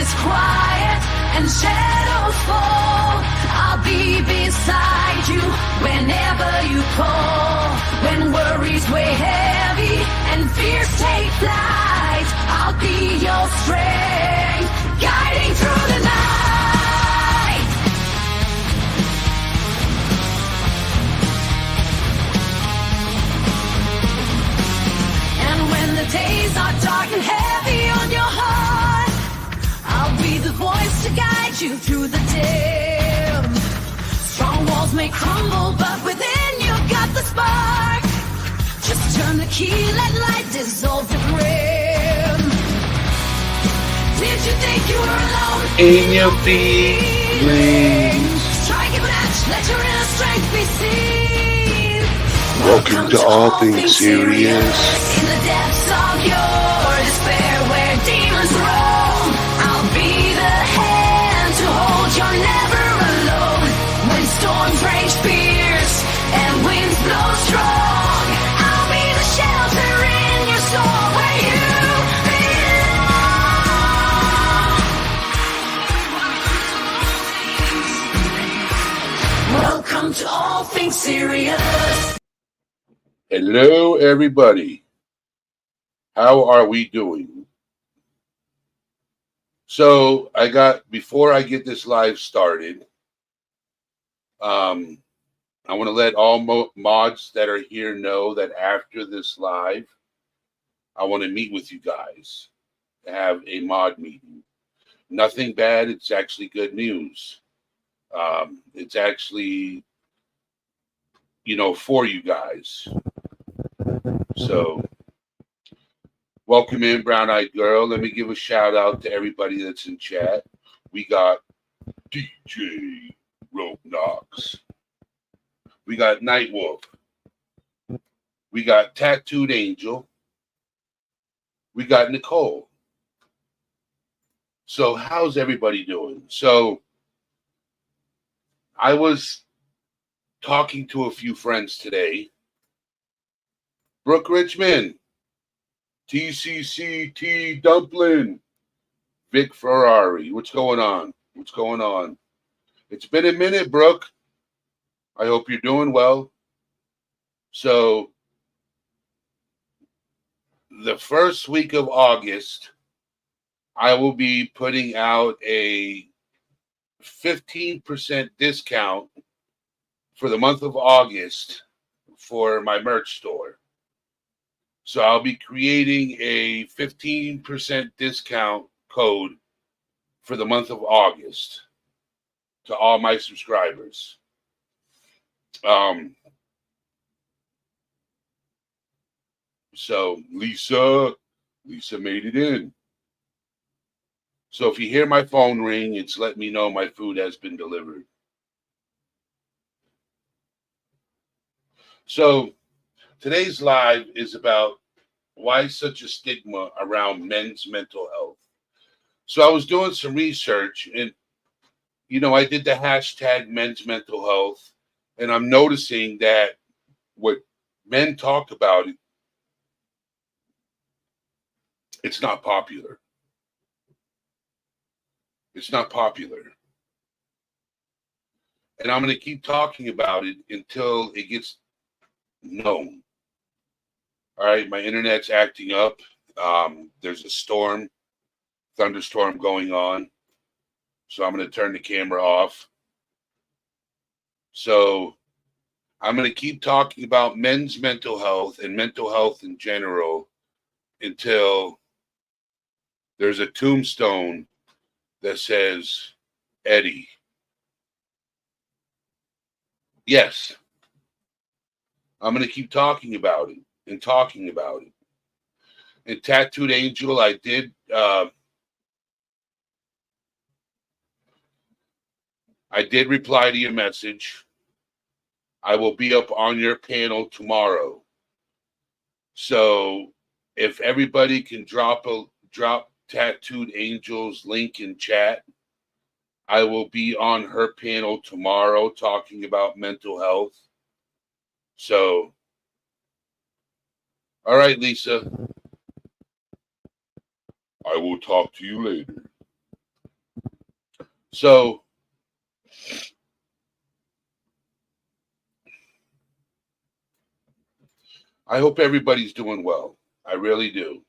is quiet and shadows fall, I'll be beside you whenever you call. When worries weigh heavy and fears take flight, I'll be your strength, guiding through the night. And when the days are dark and heavy on your heart, I'll be the voice to guide you through the dim. Strong walls may crumble, but within you've got the spark. Just turn the key, let light dissolve the grim. Did you think you were alone in your feelings? Strike a match, let your inner strength be seen. Welcome to All Things Serious. In the depths of your despair where demons roam, I'll be the hand to hold. You're never alone. When storms rage fierce and winds blow strong, I'll be the shelter in your soul where you belong. Welcome to All Things Serious. Hello, everybody. How are we doing? So before I get this live started, I want to let all mods that are here know that after this live, I want to meet with you guys, have a mod meeting. Nothing bad. It's actually good news. It's actually, for you guys. So welcome in, Brown Eyed Girl. Let me give a shout out to everybody that's in chat. We got DJ Rope Knox. We got Nightwolf. We got Tattooed Angel. We got Nicole. So how's everybody doing? So I was talking to a few friends today. Brooke Richmond, TCCT Dumpling, Vic Ferrari. What's going on? What's going on? It's been a minute, Brooke. I hope you're doing well. So the first week of August, I will be putting out a 15% discount for the month of August for my merch store. So I'll be creating a 15% discount code for the month of August to all my subscribers. So Lisa made it in. So if you hear my phone ring, it's letting me know my food has been delivered. So today's live is about why such a stigma around men's mental health. So I was doing some research and, I did the hashtag men's mental health, and I'm noticing that what men talk about, it's not popular. It's not popular. And I'm going to keep talking about it until it gets known. All right, my internet's acting up. There's a thunderstorm going on. So I'm going to turn the camera off. So I'm going to keep talking about men's mental health and mental health in general until there's a tombstone that says Eddie. Yes. I'm going to keep talking about it and talking about it. And Tattooed Angel, I did reply to your message. I will be up on your panel tomorrow. So if everybody can drop Tattooed Angel's link in chat, I will be on her panel tomorrow talking about mental health. So, all right, Lisa. I will talk to you later. So I hope everybody's doing well. I really do.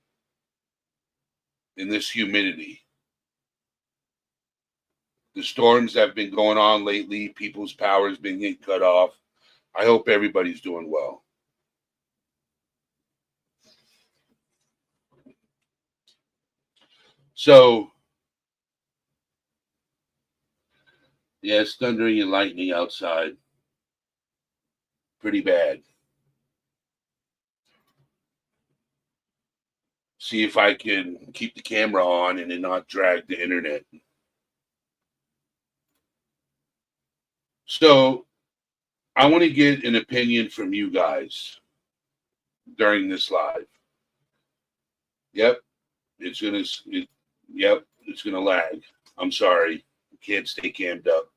In this humidity, the storms that have been going on lately, people's power's been getting cut off. I hope everybody's doing well. So, yeah, it's thundering and lightning outside. Pretty bad. See if I can keep the camera on and then not drag the internet. So, I want to get an opinion from you guys during this live. Yep, it's gonna. Yep, it's gonna lag. I'm sorry, can't stay cammed up.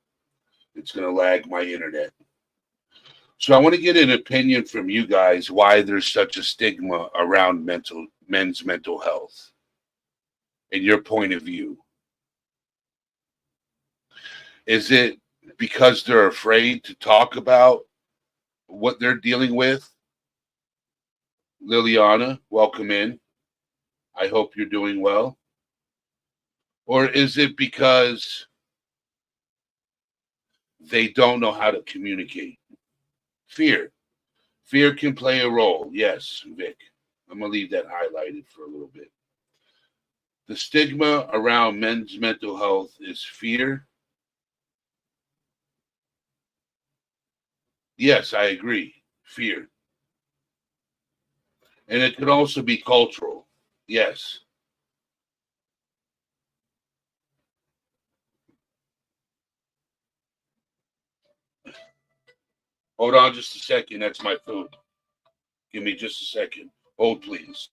It's gonna lag my internet. So I want to get an opinion from you guys why there's such a stigma around men's mental health, in your point of view. Is it because they're afraid to talk about what they're dealing with? Liliana, welcome in. I hope you're doing well. Or is it because they don't know how to communicate? Fear. Fear can play a role. Yes, Vic. I'm going to leave that highlighted for a little bit. The stigma around men's mental health is fear. Yes, I agree. Fear. And it could also be cultural. Yes. Hold on just a second. That's my food. Give me just a second. Hold, please.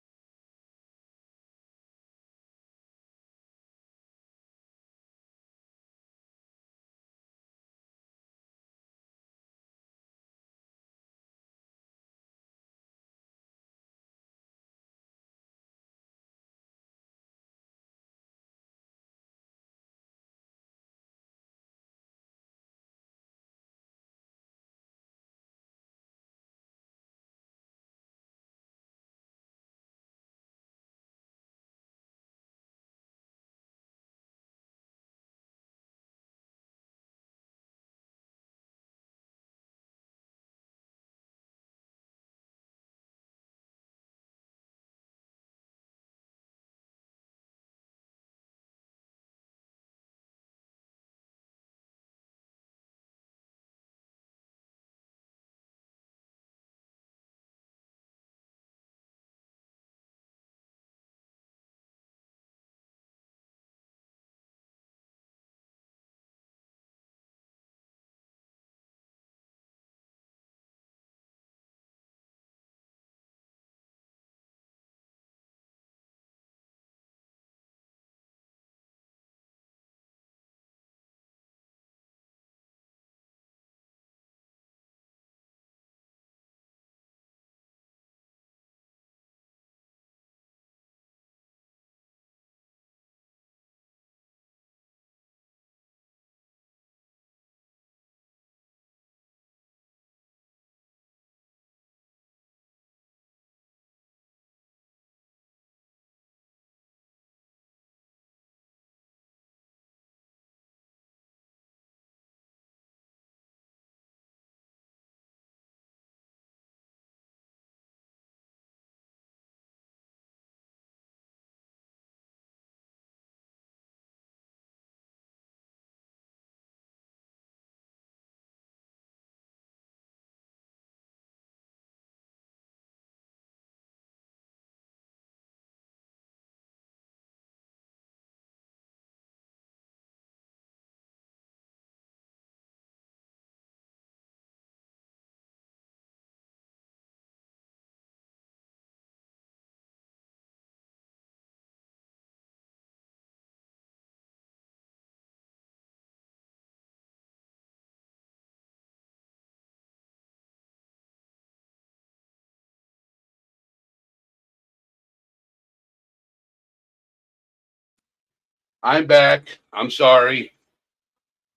I'm back. I'm sorry.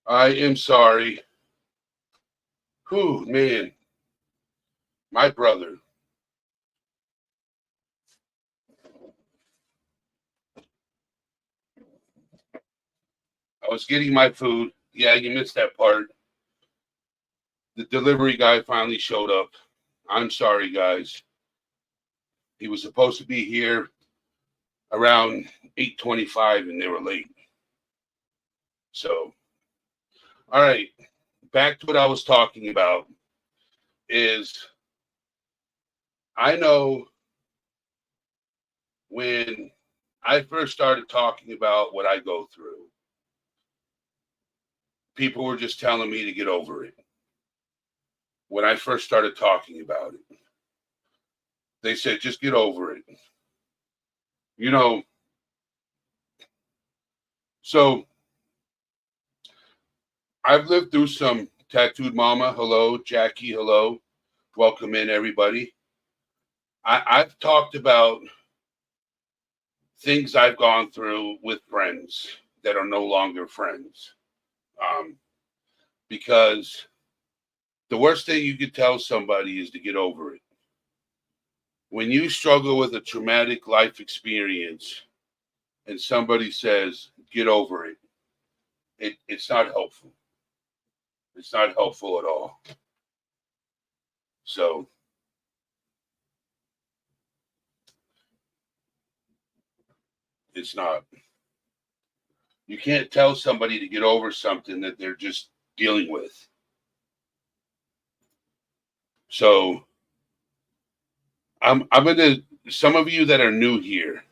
I am sorry. Whew, man. My brother. I was getting my food. Yeah, you missed that part. The delivery guy finally showed up. I'm sorry, guys. He was supposed to be here around 8:25 and they were late. So, all right. Back to what I was talking about is I know when I first started talking about what I go through, people were just telling me to get over it. When I first started talking about it, they said, just get over it. You know, so I've lived through some tattooed mama. Hello, Jackie. Hello. Welcome in, everybody. I've talked about things I've gone through with friends that are no longer friends. Because the worst thing you could tell somebody is to get over it. When you struggle with a traumatic life experience and somebody says, get over it, it's not helpful. It's not helpful at all. So, it's not. You can't tell somebody to get over something that they're just dealing with. So, I'm gonna, some of you that are new here,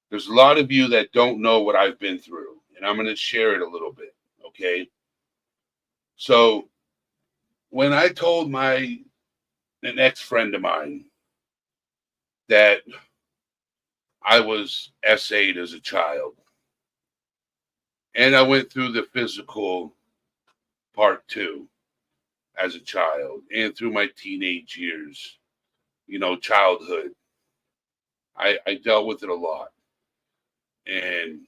there's a lot of you that don't know what I've been through, and I'm gonna share it a little bit, okay? So when I told an ex-friend of mine that I was SA'd as a child, and I went through the physical part too as a child, and through my teenage years, childhood, I dealt with it a lot. And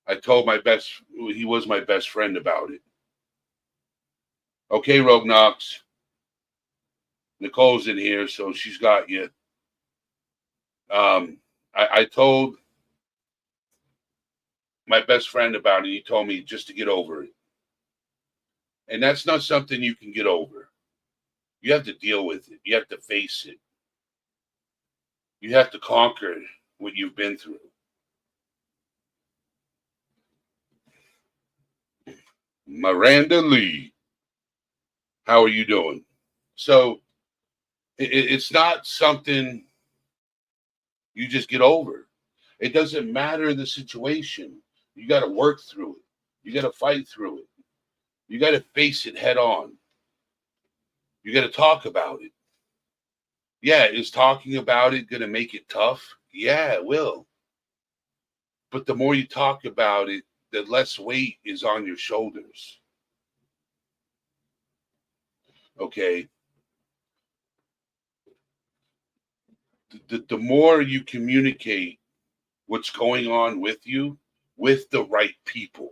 he was my best friend about it. Okay, Rogue Knox. Nicole's in here, so she's got you. I told my best friend about it. He told me just to get over it. And that's not something you can get over. You have to deal with it. You have to face it. You have to conquer what you've been through. Miranda Lee, how are you doing? So it's not something you just get over. It doesn't matter the situation. You got to work through it. You got to fight through it. You got to face it head on. You got to talk about it. Yeah, is talking about it going to make it tough? Yeah, it will. But the more you talk about it, the less weight is on your shoulders. Okay. The more you communicate what's going on with you with the right people,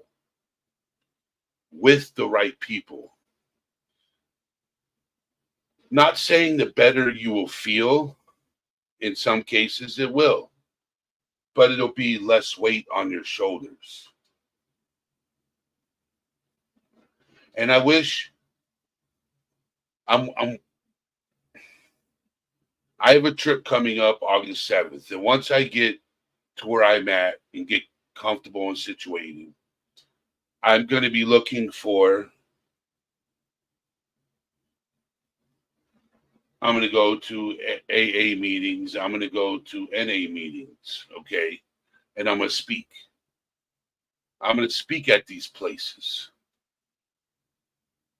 not saying the better you will feel. In some cases, it will, but it'll be less weight on your shoulders. And I wish I have a trip coming up August 7th. And once I get to where I'm at and get comfortable and situated, I'm going to be looking for, I'm going to go to AA meetings. I'm going to go to NA meetings. Okay. And I'm going to speak. I'm going to speak at these places,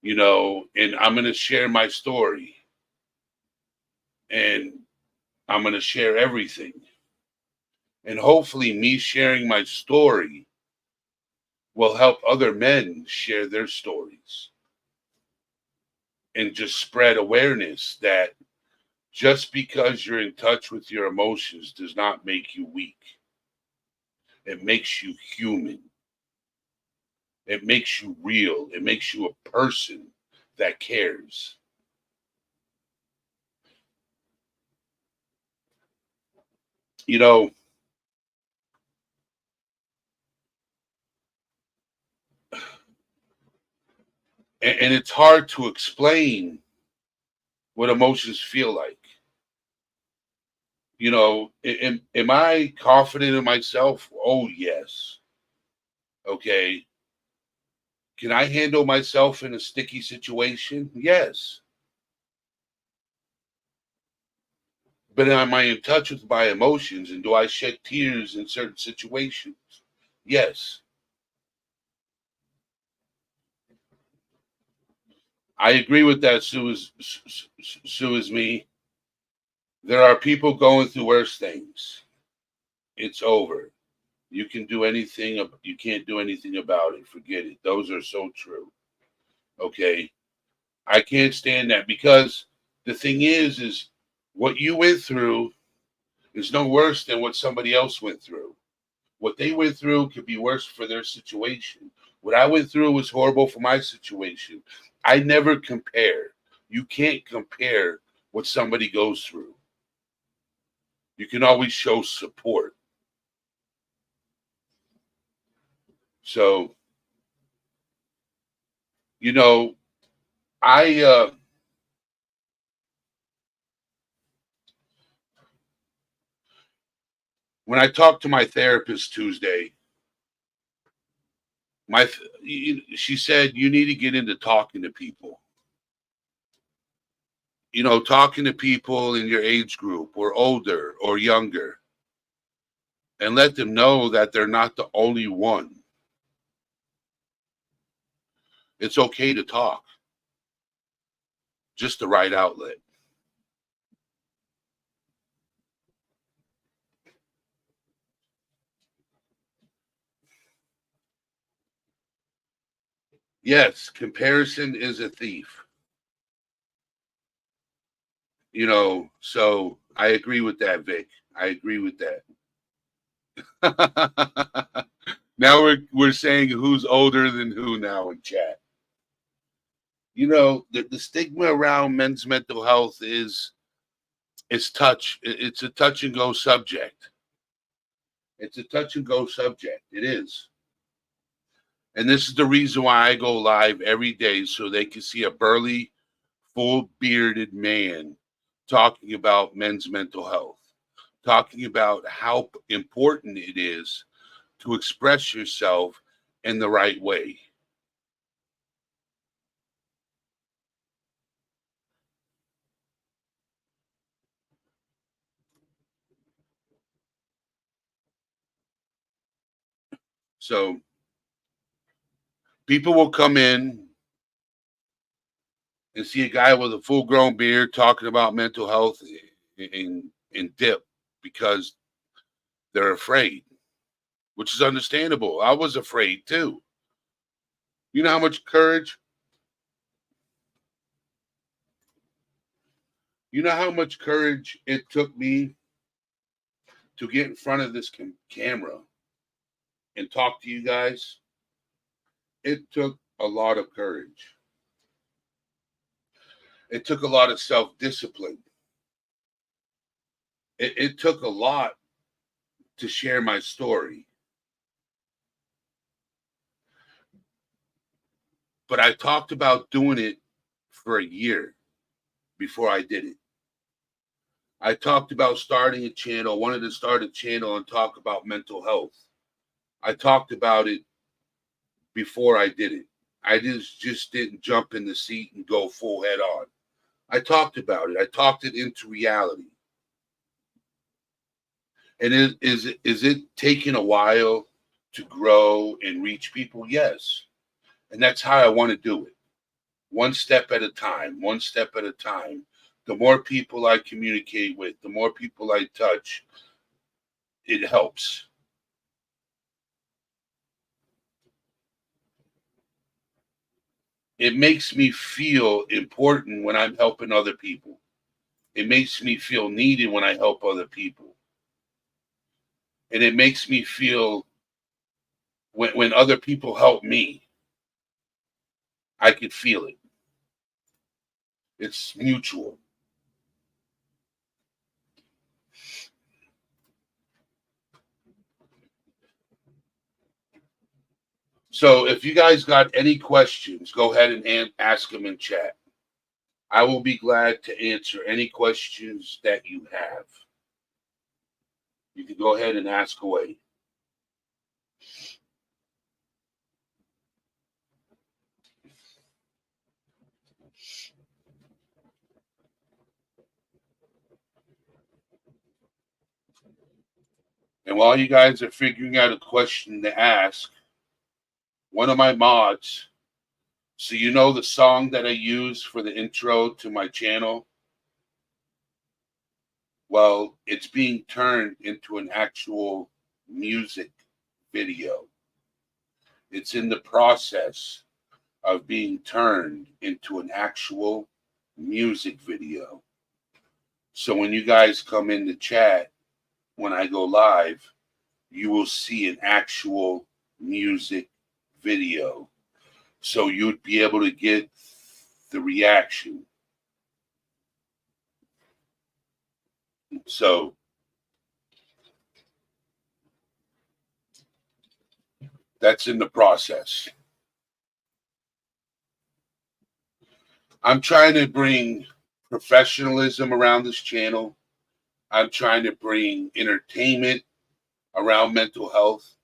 and I'm going to share my story. And I'm going to share everything. And hopefully, me sharing my story will help other men share their stories and just spread awareness that just because you're in touch with your emotions does not make you weak. It makes you human. It makes you real. It makes you a person that cares. You know, and it's hard to explain what emotions feel like. You know, am I confident in myself? Oh, yes. Okay. Can I handle myself in a sticky situation? Yes. But am I in touch with my emotions and do I shed tears in certain situations? Yes. I agree with that, Sue is me. There are people going through worse things. It's over. You can do anything, you can't do anything about it. Forget it. Those are so true. Okay. I can't stand that because the thing is what you went through is no worse than what somebody else went through. What they went through could be worse for their situation. What I went through was horrible for my situation. I never compare. You can't compare what somebody goes through. You can always show support. So, you know, I when I talked to my therapist Tuesday, she said you need to get into talking to people. You know, talking to people in your age group or older or younger and let them know that they're not the only one. It's okay to talk, just the right outlet. Yes, comparison is a thief. You know, so I agree with that, Vic. I agree with that. Now we're saying who's older than who now in chat. You know, the stigma around men's mental health is touch. It's a touch and go subject. It's a touch and go subject. It is. And this is the reason why I go live every day so they can see a burly, full bearded man talking about men's mental health, talking about how important it is to express yourself in the right way. So people will come in and see a guy with a full grown beard talking about mental health in dip because they're afraid, which is understandable. I was afraid too. You know how much courage, you know how much courage it took me to get in front of this camera and talk to you guys? It took a lot of courage. It took a lot of self discipline. It took a lot to share my story. But I talked about doing it for a year before I did it. I talked about starting a channel, wanted to start a channel and talk about mental health. I talked about it before I did it. I just didn't jump in the seat and go full head on. I talked about it. I talked it into reality. And is it taking a while to grow and reach people? Yes. And that's how I want to do it. One step at a time, one step at a time. The more people I communicate with, the more people I touch, it helps. It makes me feel important when I'm helping other people. It makes me feel needed when I help other people. And it makes me feel when other people help me. I could feel it. It's mutual. So if you guys got any questions, go ahead and ask them in chat. I will be glad to answer any questions that you have. You can go ahead and ask away. And while you guys are figuring out a question to ask, one of my mods, so you know the song that I use for the intro to my channel? Well, it's being turned into an actual music video. It's in the process of being turned into an actual music video. So when you guys come in the chat, when I go live, you will see an actual music video. So you'd be able to get the reaction. So that's in the process. I'm trying to bring professionalism around this channel. I'm trying to bring entertainment around mental health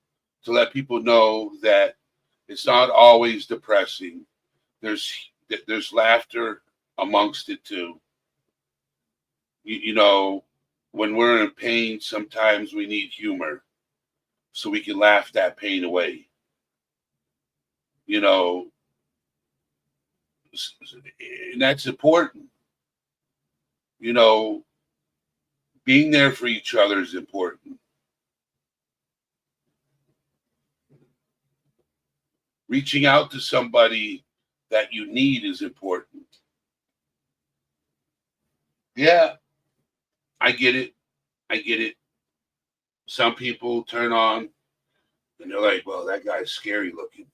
to let people know that it's not always depressing. There's laughter amongst it too. You know, when we're in pain, sometimes we need humor so we can laugh that pain away. You know, and that's important. You know, being there for each other is important. Reaching out to somebody that you need is important. Yeah, I get it. I get it. Some people turn on and they're like, well, that guy's scary looking.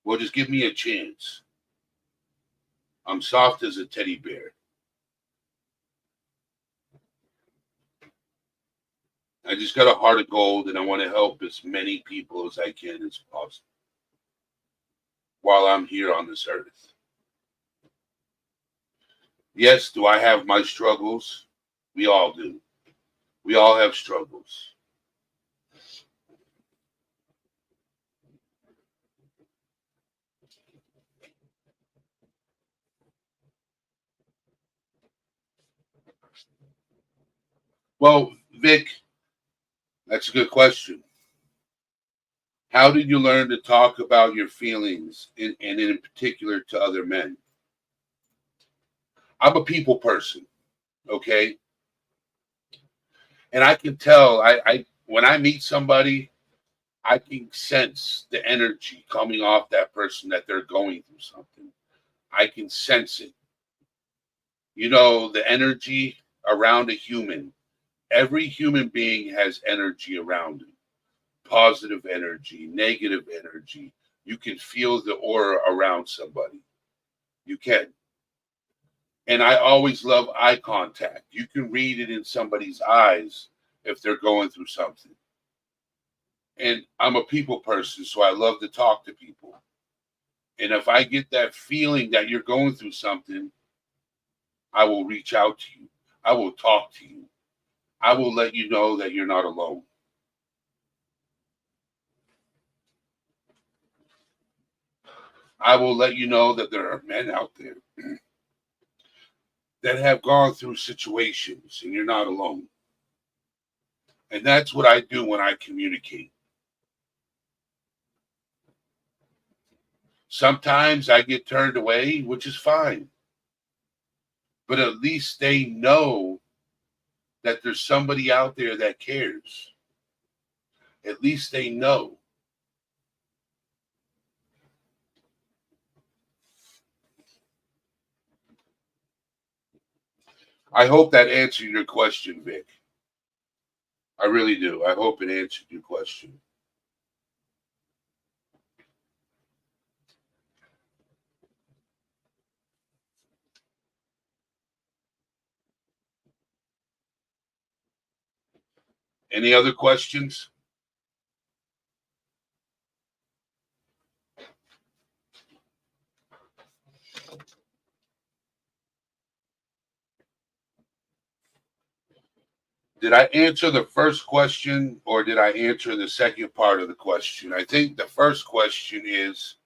Well, just give me a chance. I'm soft as a teddy bear. I just got a heart of gold and I want to help as many people as I can as possible while I'm here on this earth. Yes, do I have my struggles? We all do. We all have struggles. Well, Vic, that's a good question. How did you learn to talk about your feelings and in particular to other men? I'm a people person, okay? And I can tell I when I meet somebody, I can sense the energy coming off that person that they're going through something. I can sense it. You know, the energy around a human. Every human being has energy around it. Positive energy, negative energy. You can feel the aura around somebody. You can. And I always love eye contact. You can read it in somebody's eyes if they're going through something. And I'm a people person, so I love to talk to people. And if I get that feeling that you're going through something, I will reach out to you. I will talk to you. I will let you know that you're not alone. I will let you know that there are men out there that have gone through situations and you're not alone. And that's what I do when I communicate. Sometimes I get turned away, which is fine. But at least they know that there's somebody out there that cares. At least they know. I hope that answered your question, Vic. I really do. I hope it answered your question. Any other questions? Did I answer the first question or did I answer the second part of the question? I think the first question is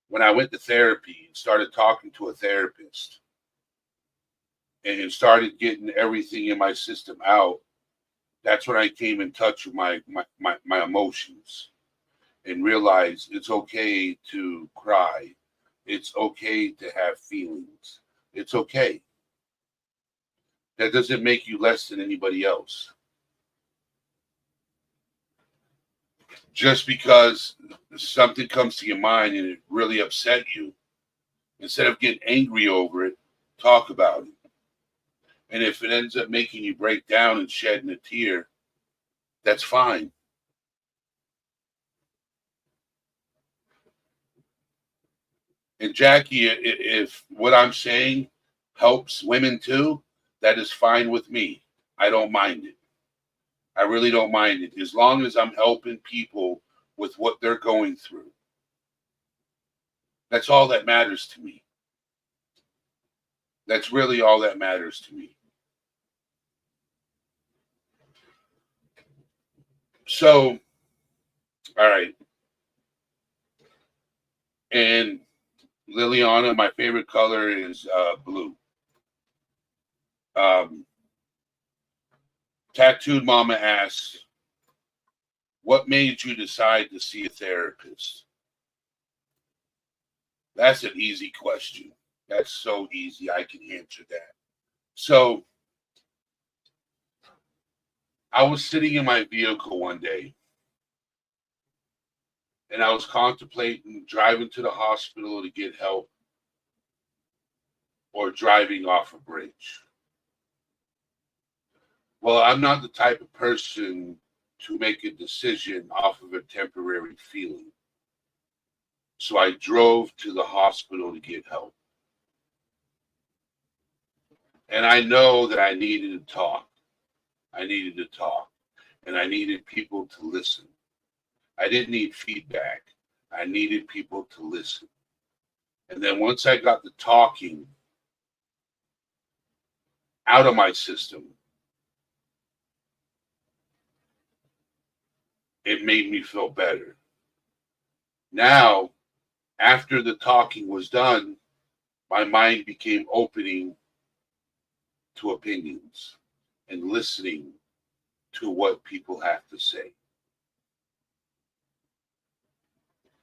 when I went to therapy and started talking to a therapist and started getting everything in my system out, that's when I came in touch with my emotions and realized it's okay to cry. It's okay to have feelings. It's okay. That doesn't make you less than anybody else. Just because something comes to your mind and it really upset you, instead of getting angry over it, talk about it. And if it ends up making you break down and shedding a tear, that's fine. And Jackie, if what I'm saying helps women too, that is fine with me. I don't mind it. I really don't mind it. As long as I'm helping people with what they're going through. That's all that matters to me. That's really all that matters to me. So, all right. And Liliana, my favorite color is blue. Tattooed Mama asks, what made you decide to see a therapist? That's an easy question. That's so easy. I can answer that. So I was sitting in my vehicle one day and I was contemplating driving to the hospital to get help or driving off a bridge. Well, I'm not the type of person to make a decision off of a temporary feeling. So I drove to the hospital to get help. And I know that I needed to talk. I needed to talk. And I needed people to listen. I didn't need feedback. I needed people to listen. And then once I got the talking out of my system, it made me feel better. Now, after the talking was done, my mind became opening to opinions and listening to what people have to say.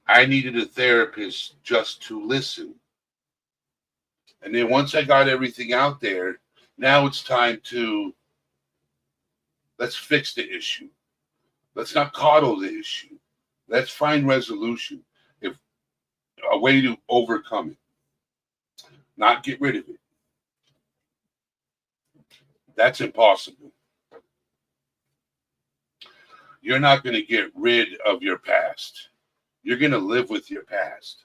I needed a therapist just to listen. And then once I got everything out there, now it's time to let's fix the issue. Let's not coddle the issue. Let's find resolution. If a way to overcome it, not get rid of it. That's impossible. You're not going to get rid of your past. You're going to live with your past.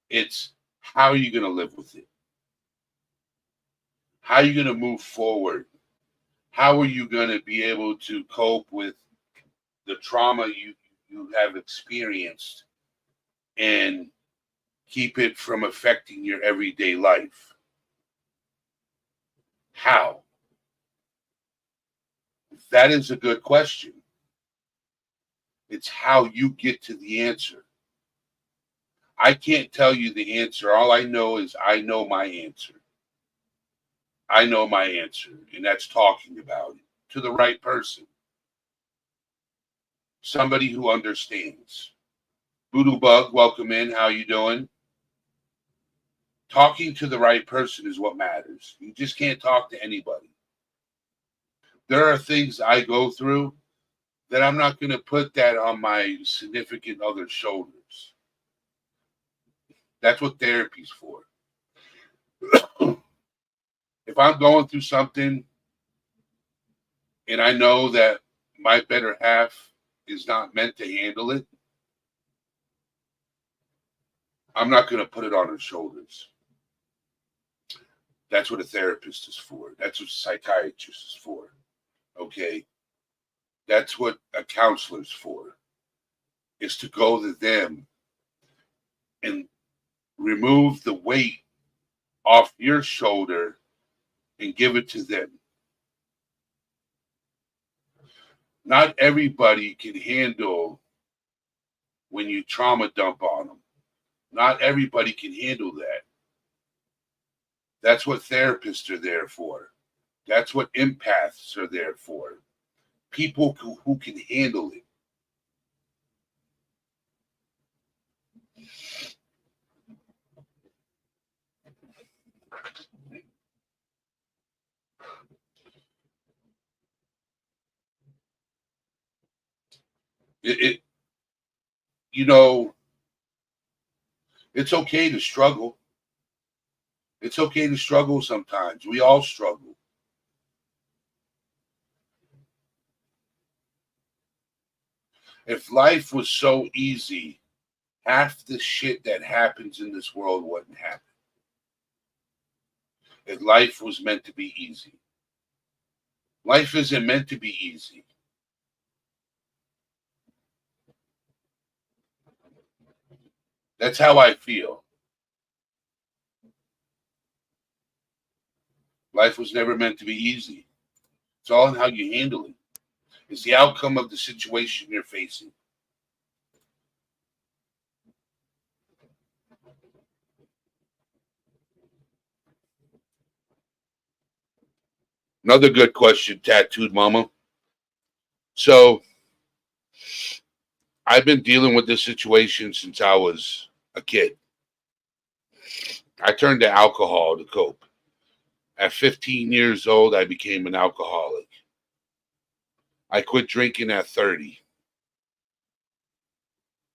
It's how are you going to live with it? How are you going to move forward? How are you going to be able to cope with the trauma you have experienced and keep it from affecting your everyday life? How? That is a good question. It's how you get to the answer. I can't tell you the answer. All I know is I know my answer. I know my answer, and that's talking about it to the right person. Somebody who understands. Voodoo Bug, welcome in. How you doing? Talking to the right person is what matters. You just can't talk to anybody. There are things I go through that I'm not going to put that on my significant other's shoulders. That's what therapy's for. If I'm going through something and I know that my better half is not meant to handle it, I'm not going to put it on her shoulders. That's what a therapist is for. That's what a psychiatrist is for. Okay? That's what a counselor's for, is to go to them and remove the weight off your shoulder and give it to them. Not everybody can handle when you trauma dump on them. Not everybody can handle that. That's what therapists are there for. That's what empaths are there for. People who can handle it. It you know, it's okay to struggle. It's okay to struggle sometimes. We all struggle. If life was so easy, half the shit that happens in this world wouldn't happen. If life was meant to be easy. Life isn't meant to be easy. That's how I feel. Life was never meant to be easy. It's all in how you handle it. It's the outcome of the situation you're facing. Another good question, Tattooed Mama. So, I've been dealing with this situation since I was a kid. I turned to alcohol to cope. At 15 years old, I became an alcoholic. I quit drinking at 30.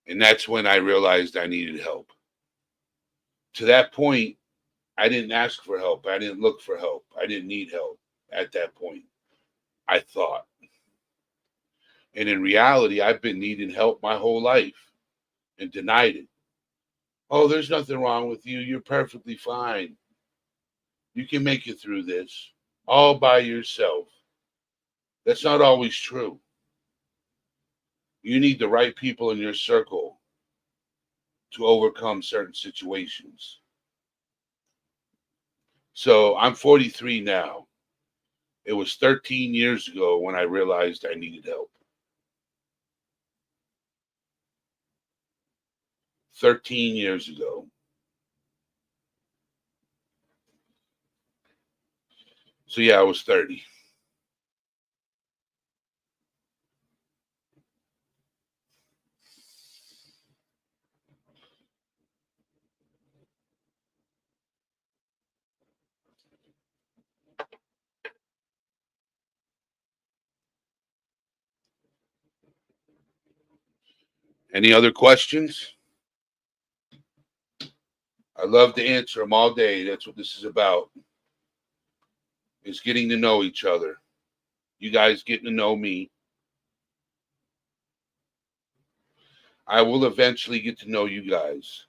And that's when I realized I needed help. To that point, I didn't ask for help. I didn't look for help. I didn't need help at that point, I thought. And in reality, I've been needing help my whole life and denied it. Oh, there's nothing wrong with you. You're perfectly fine. You can make it through this all by yourself. That's not always true. You need the right people in your circle to overcome certain situations. So I'm 43 now. It was 13 years ago when I realized I needed help. 13 years ago. So yeah, I was 30. Any other questions? I love to answer them all day. That's what this is about. Is getting to know each other. You guys getting to know me. I will eventually get to know you guys.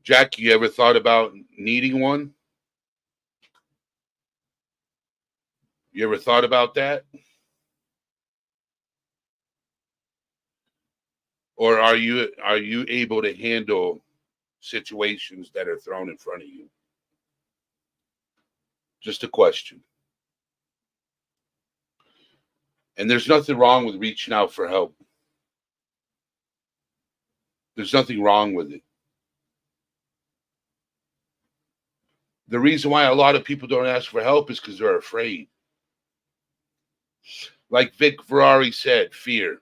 Jack, you ever thought about needing one? You ever thought about that? Or are you able to handle situations that are thrown in front of you? Just a question. And there's nothing wrong with reaching out for help. There's nothing wrong with it. The reason why a lot of people don't ask for help is because they're afraid. Like Vic Ferrari said, fear.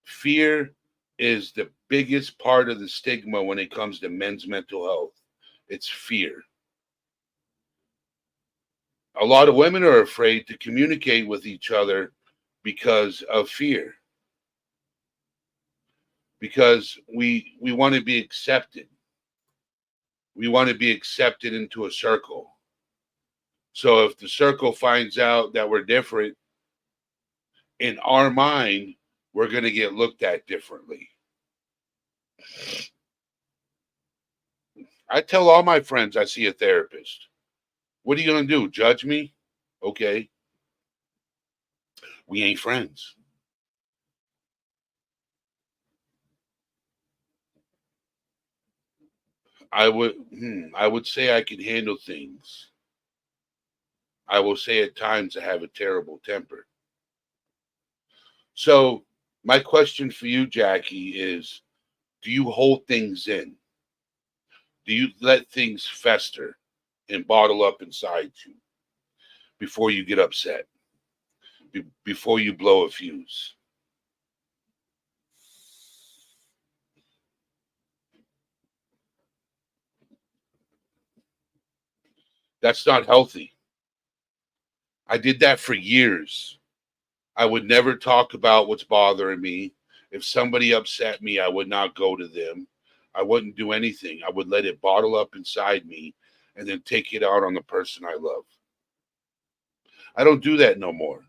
Fear is the biggest part of the stigma when it comes to men's mental health. It's fear. A lot of women are afraid to communicate with each other because of fear. Because we want to be accepted. We want to be accepted into a circle. So if the circle finds out that we're different, in our mind, we're going to get looked at differently. I tell all my friends I see a therapist. What are you going to do? Judge me? Okay. We ain't friends. I would say I can handle things. I will say at times I have a terrible temper. So my question for you, Jackie, is do you hold things in? Do you let things fester and bottle up inside you before you get upset, before you blow a fuse? That's not healthy. I did that for years. I would never talk about what's bothering me. If somebody upset me, I would not go to them. I wouldn't do anything. I would let it bottle up inside me and then take it out on the person I love. I don't do that no more.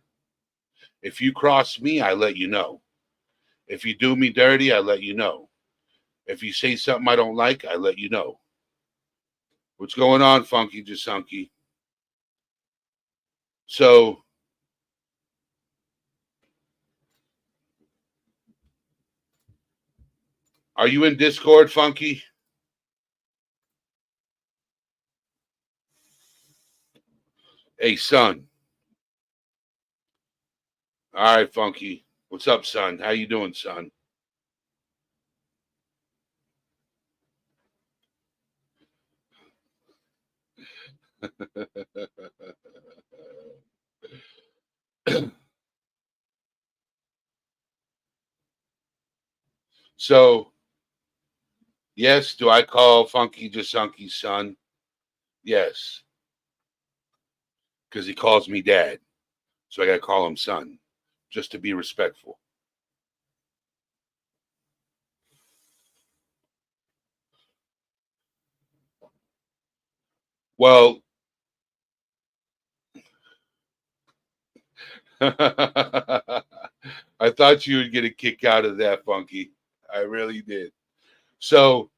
If you cross me, I let you know. If you do me dirty, I let you know. If you say something I don't like, I let you know. What's going on, Funky Jasunky? So, are you in Discord, Funky? Hey, son. All right, Funky. What's up, son? How you doing, son? So, yes, do I call Funky Jasunky's son? Yes, because he calls me dad. So I got to call him son just to be respectful. Well, I thought you would get a kick out of that, Funky. I really did. So,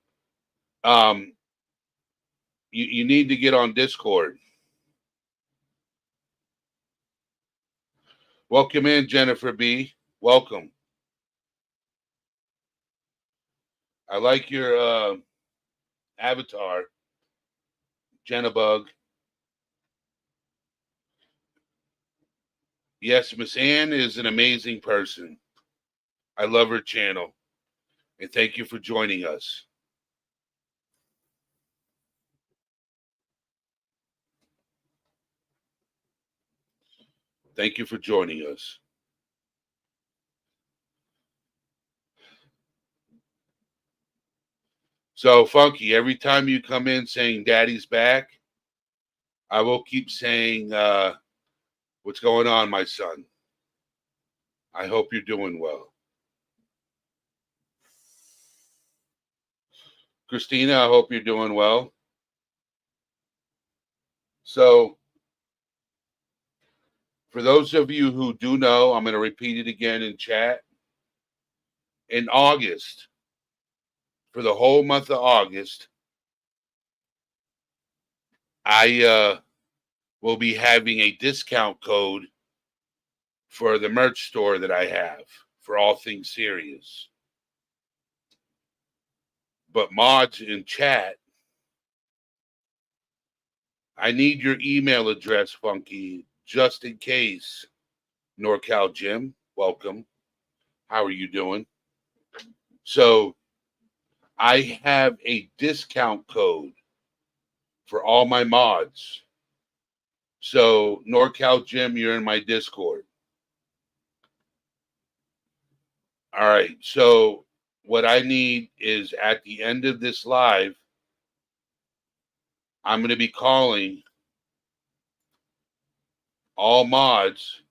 um, you need to get on Discord. Welcome in, Jennifer B. Welcome. I like your avatar, Jennabug. Yes, Miss Ann is an amazing person. I love her channel. And thank you for joining us. Thank you for joining us. So, Funky, every time you come in saying Daddy's back, I will keep saying, what's going on, my son? I hope you're doing well. Christina, I hope you're doing well. So, for those of you who do know, I'm going to repeat it again in chat. In August, for the whole month of August, I will be having a discount code for the merch store that I have for all things serious. But mods in chat, I need your email address, Funky, just in case. NorCal Jim, welcome. How are you doing? So I have a discount code for all my mods. So NorCal Jim, you're in my Discord. All right. So what I need is at the end of this live, I'm going to be calling all mods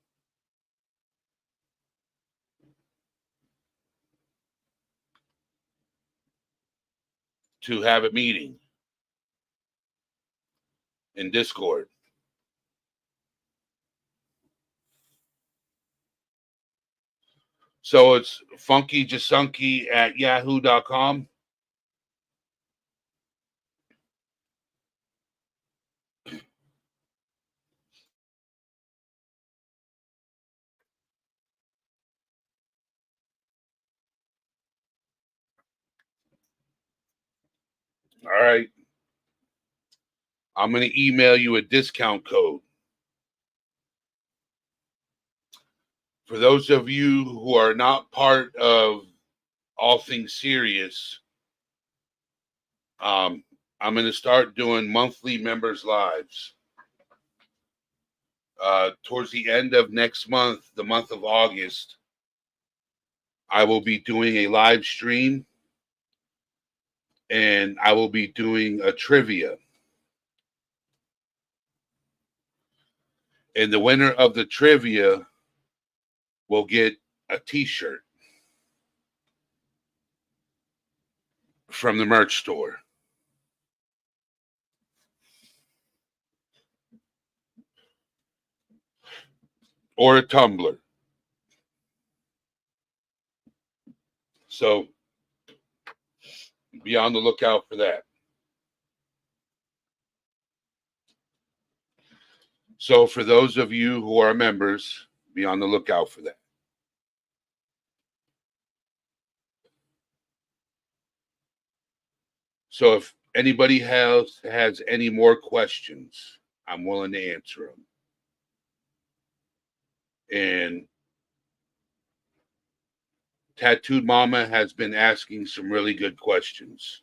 to have a meeting in Discord. So it's funkyjasunky@yahoo.com. All right. I'm going to email you a discount code. For those of you who are not part of All Things Serious, I'm going to start doing monthly members lives. Towards the end of next month, the month of August, I will be doing a live stream and I will be doing a trivia. And the winner of the trivia will get a t-shirt from the merch store. Or a tumbler. So be on the lookout for that. So for those of you who are members, be on the lookout for that. So if anybody has any more questions, I'm willing to answer them. And Tattooed Mama has been asking some really good questions.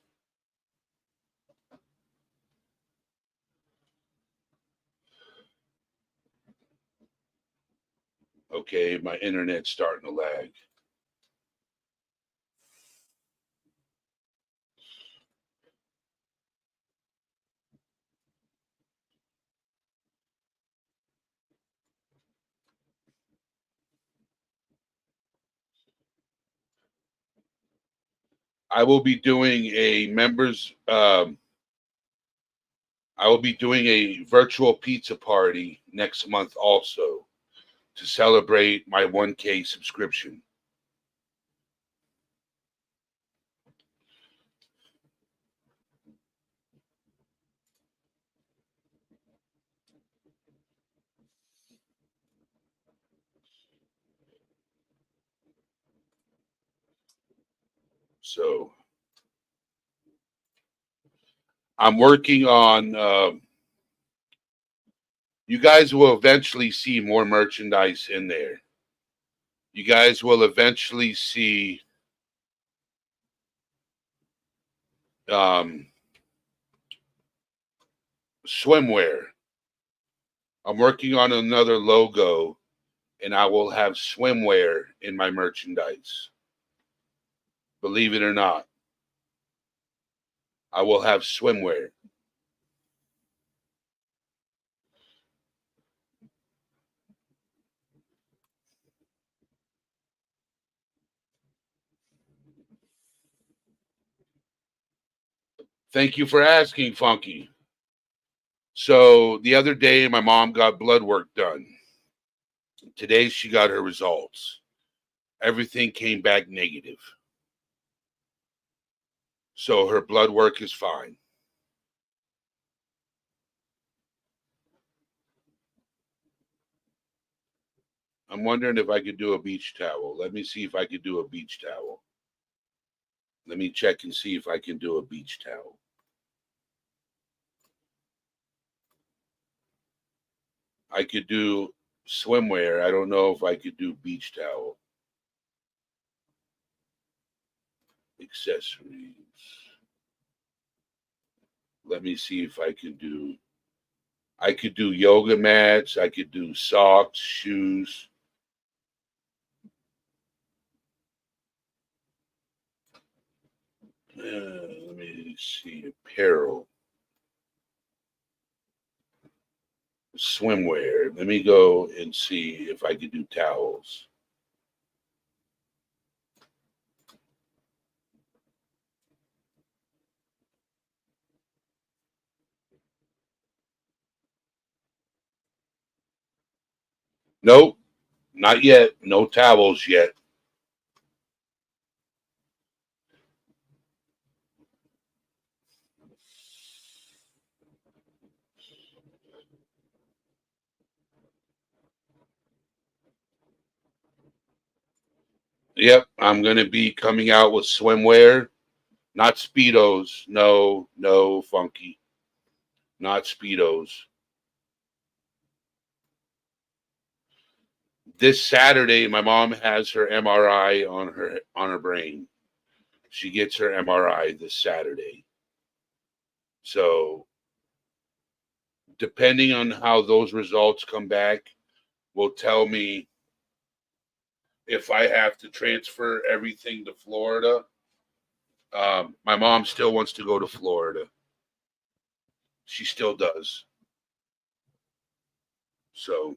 Okay, my internet's starting to lag. I will be doing a virtual pizza party next month also to celebrate my 1K subscription. So I'm working on, you guys will eventually see more merchandise in there. You guys will eventually see swimwear. I'm working on another logo and I will have swimwear in my merchandise. Believe it or not, I will have swimwear. Thank you for asking, Funky. So the other day, my mom got blood work done. Today, she got her results. Everything came back negative. So her blood work is fine. I'm wondering if I could do a beach towel. Let me see if I could do a beach towel. Let me check and see if I can do a beach towel. I could do swimwear. I don't know if I could do beach towel. Accessories. Let me see if I could do yoga mats. I could do socks, shoes. Let me see, apparel. Swimwear. Let me go and see if I could do towels. Nope, not yet. No towels yet. Yep, I'm going to be coming out with swimwear Not Speedos. No, no, Funky. Not Speedos. This Saturday, my mom has her MRI on her brain. She gets her MRI this Saturday. So, depending on how those results come back, will tell me if I have to transfer everything to Florida. My mom still wants to go to Florida. She still does. So,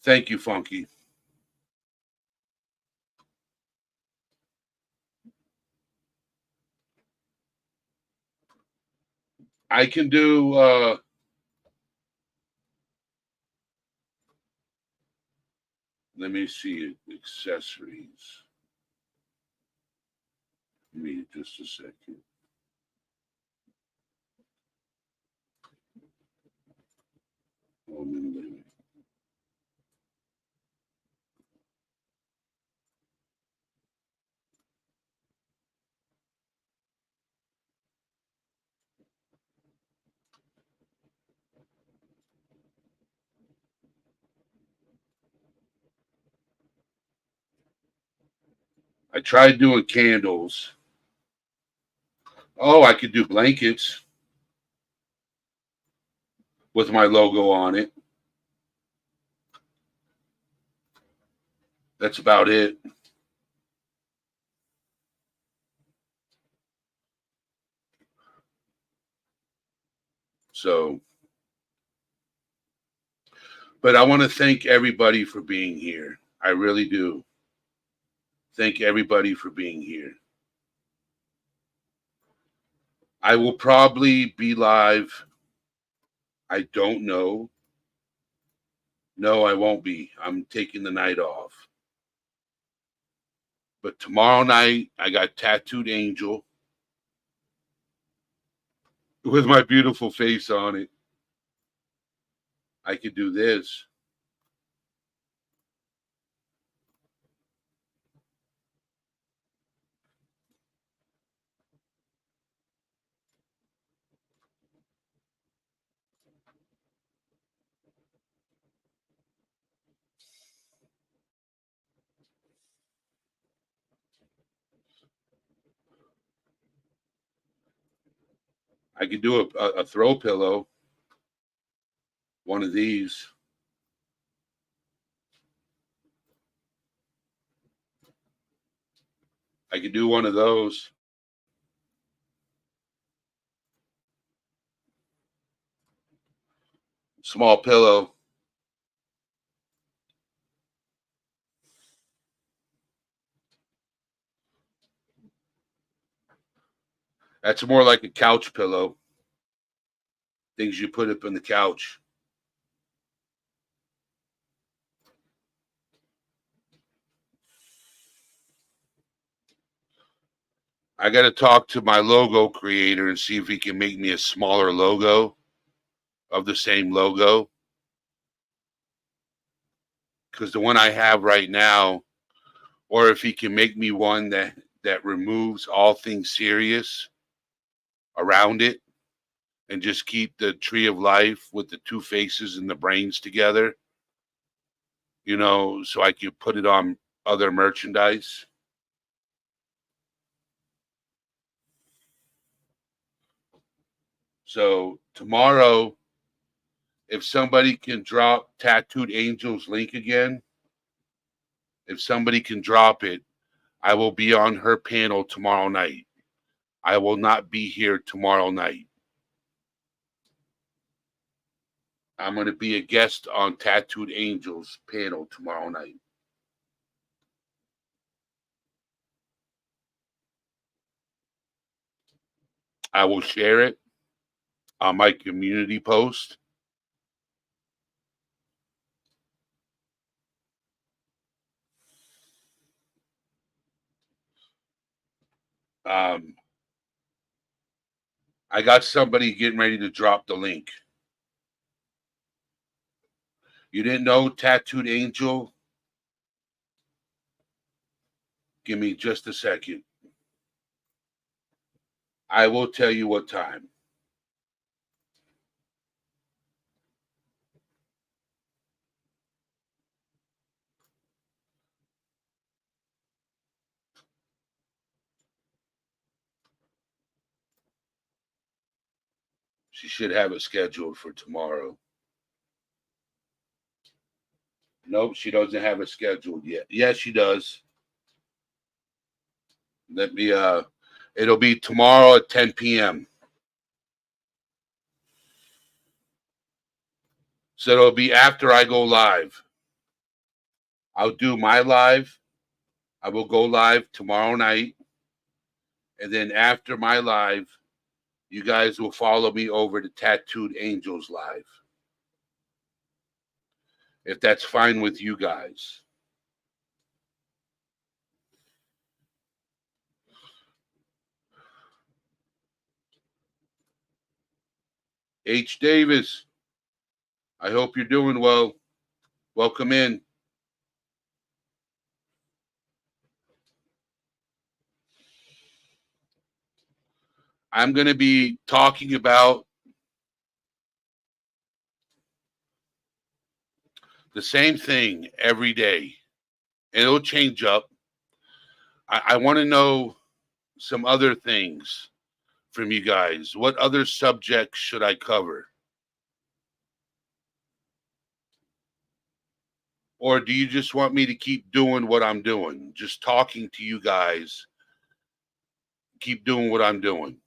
thank you, Funky. I can do let me see accessories. Give me just a second. I tried doing candles. Oh, I could do blankets with my logo on it. That's about it. So, but I want to thank everybody for being here. I really do. Thank everybody for being here. I will probably be live. I don't know. No, I won't be. I'm taking the night off. But tomorrow night, I got Tattooed Angel with my beautiful face on it. I could do this. I could do a throw pillow. One of these. I could do one of those. Small pillow. That's more like a couch pillow. Things you put up on the couch. I got to talk to my logo creator and see if he can make me a smaller logo of the same logo. Because the one I have right now, or if he can make me one that removes all things serious around it and just keep the tree of life with the two faces and the brains together, you know, so I could put it on other merchandise. So tomorrow, if somebody can drop Tattooed Angel's link again, if somebody can drop it, I will be on her panel tomorrow night. I will not be here tomorrow night. I'm going to be a guest on Tattooed Angel's panel tomorrow night. I will share it on my community post. I got somebody getting ready to drop the link. You didn't know Tattooed Angel Give me just a second. I will tell you what time. She should have it scheduled for tomorrow. Nope, she doesn't have it scheduled yet. Yes, she does. Let me it'll be tomorrow at 10 p.m. So it'll be after I go live. I'll do my live. I will go live tomorrow night. And then after my live, you guys will follow me over to Tattooed Angels live. If that's fine with you guys. H. Davis, I hope you're doing well. Welcome in. I'm going to be talking about the same thing every day. And it'll change up. I want to know some other things from you guys. What other subjects should I cover? Or do you just want me to keep doing what I'm doing? Just talking to you guys. Keep doing what I'm doing.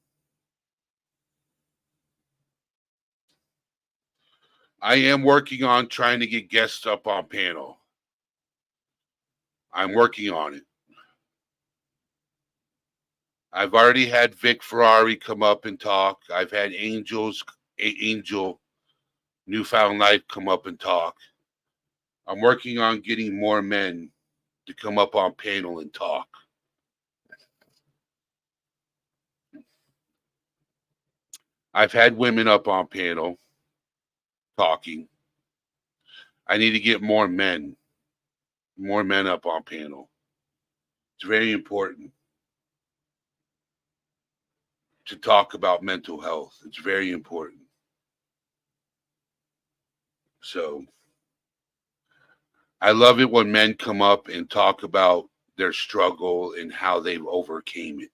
I am working on trying to get guests up on panel. I'm working on it. I've already had Vic Ferrari come up and talk. I've had Angel Newfound Life come up and talk. I'm working on getting more men to come up on panel and talk. I've had women up on panel talking. I need to get more men up on panel. It's very important to talk about mental health. It's very important. So I love it when men come up and talk about their struggle and how they've overcame it.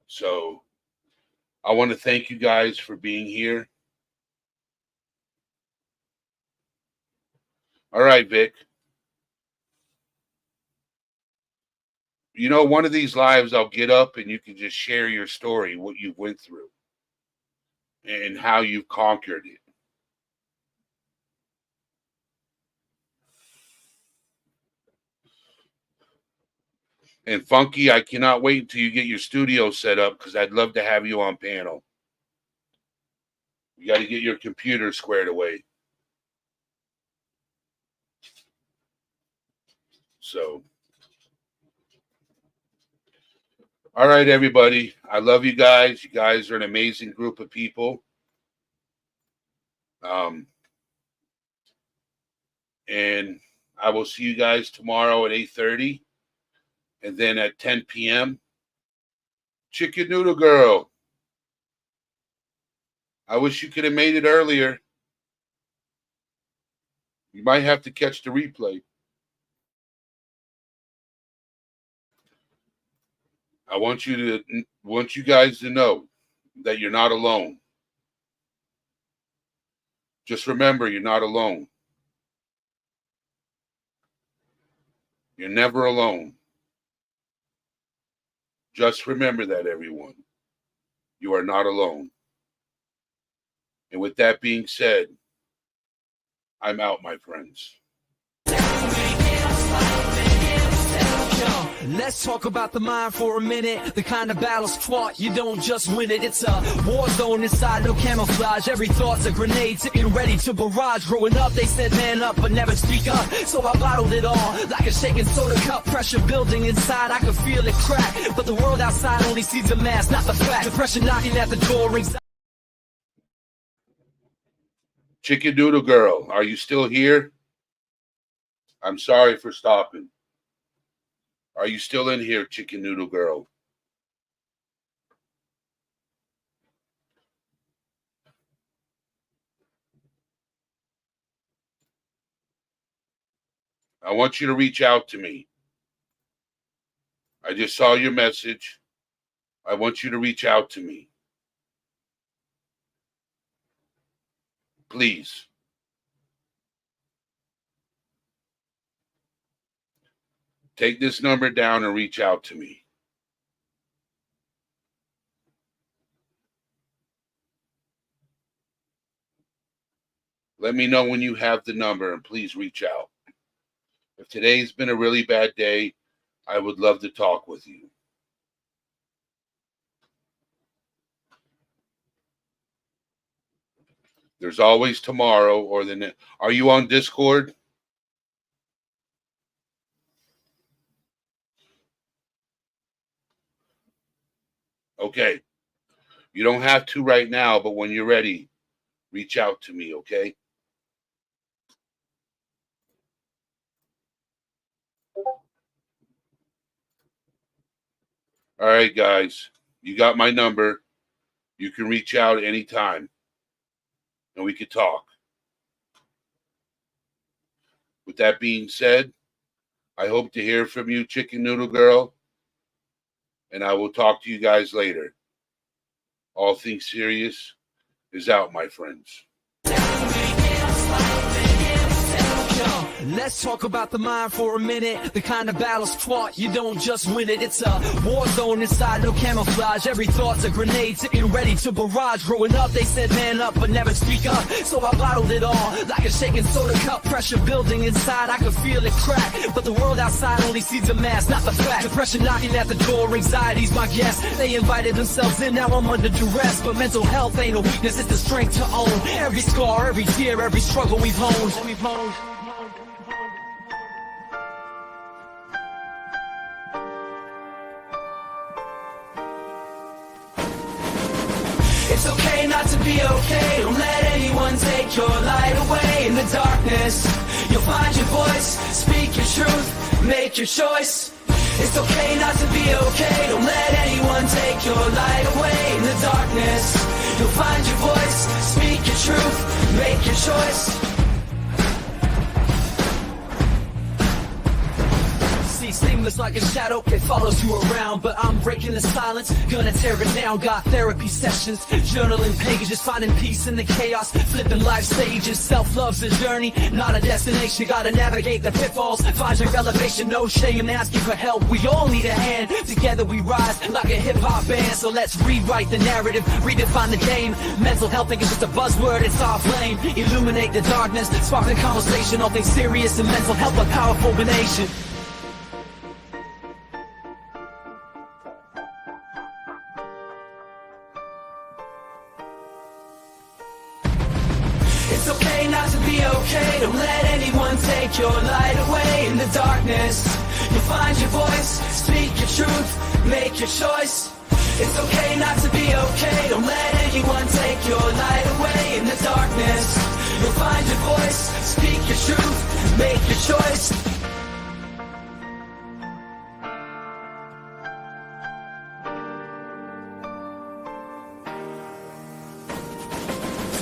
So I want to thank you guys for being here. All right, Vic. You know, one of these lives I'll get up and you can just share your story, what you went through and how you've conquered it. And Funky, I cannot wait until you get your studio set up because I'd love to have you on panel. You got to get your computer squared away. So, all right, everybody. I love you guys. You guys are an amazing group of people. And I will see you guys tomorrow at 8:30. And then at 10 p.m., Chicken Noodle Girl. I wish you could have made it earlier. You might have to catch the replay. I want you guys to know that you're not alone. Just remember, you're not alone. You're never alone. Just remember that, everyone. You are not alone. And with that being said, I'm out, my friends. Let's talk about the mind for a minute. The kind of battles fought, you don't just win it. It's a war zone inside, no camouflage. Every thought's a grenade, sitting ready to barrage. Growing up, they said man up, but never speak up. So I bottled it all, like a shaking soda cup. Pressure building inside, I could feel it crack. But the world outside only sees the mask, not the fact. Depression knocking at the door, anxiety. Chicken Noodle Girl, are you still here? I'm sorry for stopping. Are you still in here, Chicken Noodle Girl? I want you to reach out to me. I just saw your message. I want you to reach out to me. Please. Take this number down and reach out to me. Let me know when you have the number and please reach out. If today's been a really bad day, I would love to talk with you. There's always tomorrow or the next. Are you on Discord? Okay. You don't have to right now, but when you're ready, reach out to me, okay? All right, guys. You got my number. You can reach out anytime, and we could talk. With that being said, I hope to hear from you, Chicken Noodle Girl, and I will talk to you guys later. All Things Serious is out, my friends. Let's talk about the mind for a minute. The kind of battles fought, you don't just win it. It's a war zone inside, no camouflage. Every thought's a grenade, sitting ready to barrage. Growing up, they said man up, but never speak up. So I bottled it all, like a shaking soda cup. Pressure building inside, I could feel it crack. But the world outside only sees the mask, not the fact. Depression knocking at the door, anxiety's my guest. They invited themselves in, now I'm under duress. But mental health ain't a weakness, it's the strength to own. Every scar, every tear, every struggle we've honed. It's okay not to be okay. Don't let anyone take your light away. In the darkness, you'll find your voice. Speak your truth, make your choice. It's okay not to be okay. Don't let anyone take your light away. In the darkness, you'll find your voice. Speak your truth, make your choice. Seamless like a shadow, it follows you around. But I'm breaking the silence, gonna tear it down. Got therapy sessions, journaling pages, finding peace in the chaos, flipping life stages. Self-love's a journey, not a destination. Gotta navigate the pitfalls, find your elevation. No shame asking for help, we all need a hand. Together we rise like a hip-hop band. So let's rewrite the narrative, redefine the game. Mental health ain't just a buzzword, it's our flame. Illuminate the darkness, spark the conversation. All things serious and mental health, a powerful nation. It's okay not to be okay. Don't let anyone take your light away. In the darkness, you'll find your voice. Speak your truth, make your choice. It's okay not to be okay. Don't let anyone take your light away. In the darkness, you'll find your voice. Speak your truth, make your choice.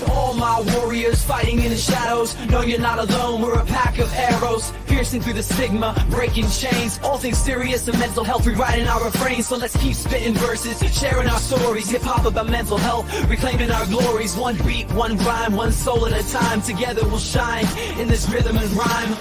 All my warriors fighting in the shadows, no, you're not alone. We're a pack of arrows, piercing through the stigma, breaking chains. All things serious and mental health, rewriting our refrains. So let's keep spitting verses, sharing our stories. Hip-hop about mental health, reclaiming our glories. One beat, one rhyme, one soul at a time. Together we'll shine in this rhythm and rhyme.